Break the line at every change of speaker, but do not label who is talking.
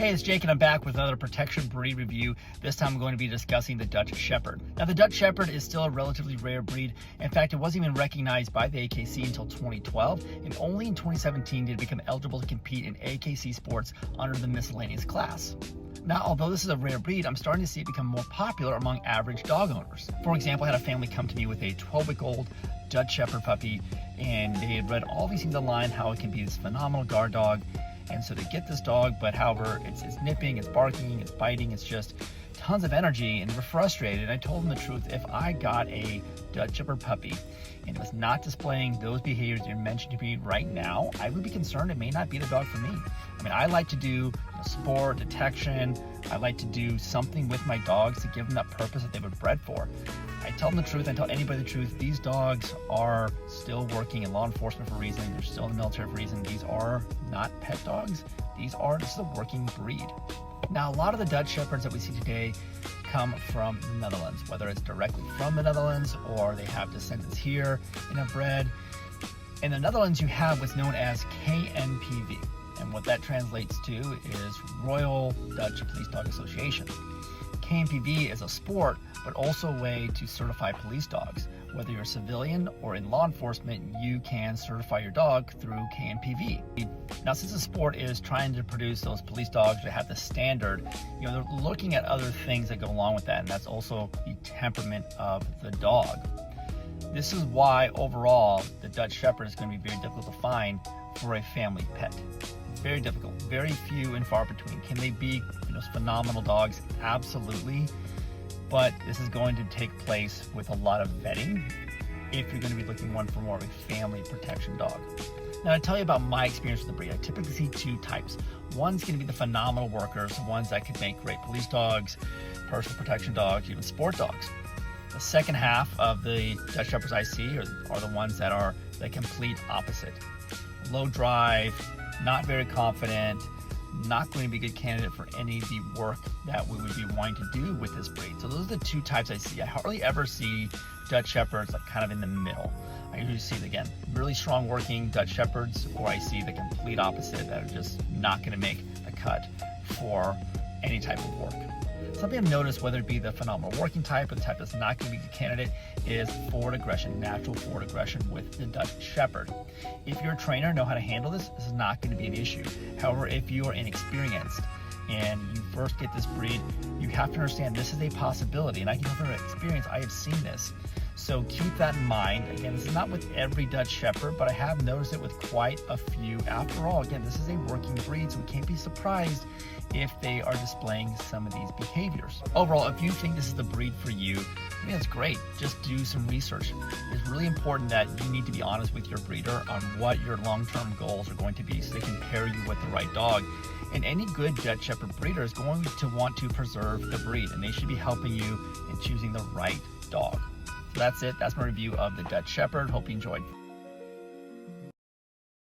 Hey, it's Jake and I'm back with another protection breed review. This time I'm going to be discussing the Dutch Shepherd. Now the Dutch Shepherd is still a relatively rare breed. In fact, it wasn't even recognized by the AKC until 2012, and only in 2017 did it become eligible to compete in AKC sports under the miscellaneous class. Now, although this is a rare breed, I'm starting to see it become more popular among average dog owners. For example, I had a family come to me with a 12-week-old Dutch Shepherd puppy, and they had read all these things online, how it can be this phenomenal guard dog. And so they get this dog, but however, it's nipping, it's barking, it's biting, it's just tons of energy, and we're frustrated. And I told them the truth: if I got a Dutch Shepherd puppy and it was not displaying those behaviors you're mentioning to me right now, I would be concerned it may not be the dog for me. I mean, I like to do sport, detection. I like to do something with my dogs to give them that purpose that they were bred for. I tell them the truth, I tell anybody the truth. These dogs are still working in law enforcement for a reason. They're still in the military for a reason. These are not pet dogs. This is a working breed. Now, a lot of the Dutch Shepherds that we see today come from the Netherlands, whether it's directly from the Netherlands or they have descendants here and have bred. In the Netherlands, you have what's known as KNPV. And what that translates to is Royal Dutch Police Dog Association. KNPV is a sport, but also a way to certify police dogs. Whether you're a civilian or in law enforcement, you can certify your dog through KNPV. Now, since the sport is trying to produce those police dogs that have the standard, they're looking at other things that go along with that, and that's also the temperament of the dog. This is why overall the Dutch Shepherd is going to be very difficult to find for a family pet. Very difficult, very few and far between. Can they be phenomenal dogs? Absolutely. But this is going to take place with a lot of vetting if you're going to be looking for more of a family protection dog. Now, to tell you about my experience with the breed, I typically see two types. One's going to be the phenomenal workers, the ones that could make great police dogs, personal protection dogs, even sport dogs. The second half of the Dutch Shepherds I see are the ones that are the complete opposite. Low drive, not very confident, not going to be a good candidate for any of the work that we would be wanting to do with this breed. So those are the two types I see. I hardly ever see Dutch Shepherds like kind of in the middle. I usually see, again, really strong working Dutch Shepherds, or I see the complete opposite that are just not going to make the cut for any type of work. Something I've noticed, whether it be the phenomenal working type or the type that's not going to be a candidate, is forward aggression, natural forward aggression with the Dutch Shepherd. If you're a trainer, know how to handle this, this is not going to be an issue. However, if you are inexperienced and you first get this breed, you have to understand this is a possibility. And I can tell from experience, I have seen this. So keep that in mind. Again, this is not with every Dutch Shepherd, but I have noticed it with quite a few. After all, again, this is a working breed, so we can't be surprised if they are displaying some of these behaviors. Overall, if you think this is the breed for you, I mean, that's great. Just do some research. It's really important that you need to be honest with your breeder on what your long-term goals are going to be so they can pair you with the right dog. And any good Dutch Shepherd breeder is going to want to preserve the breed, and they should be helping you in choosing the right dog. So that's it. That's my review of the Dutch Shepherd. Hope you enjoyed.